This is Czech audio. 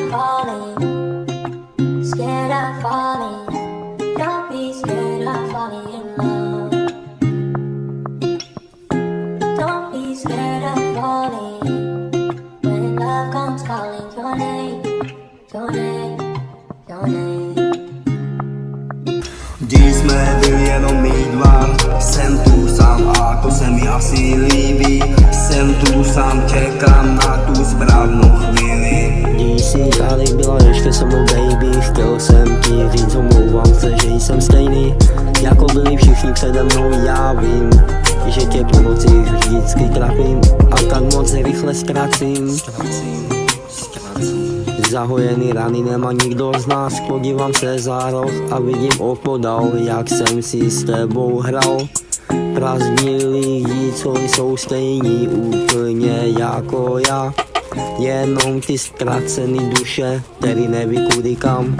of falling, scared of falling. Don't be scared of falling in love. Don't be scared of falling when love comes calling your name, your name, your name. Když jsme byli jenom my dva, jsem tu sám a to se mi asi líbí. Jsem tu sám, čekám na tu správnou chvíli. Když jsi tady byla ještě se mnou baby, chtěl jsem ti říct, omlouvám se, že jsem stejný jako byli všichni přede mnou. Já vím, že tě po nocích vždycky trapím a tak moc rychle zkracím. Zahojený rany nemá nikdo z nás, podívám se za roh a vidím opodál, jak jsem si s tebou hrál. Prázdní lidi, co jsou stejní úplně jako já, jenom ty ztracený duše, který neví kudy kam.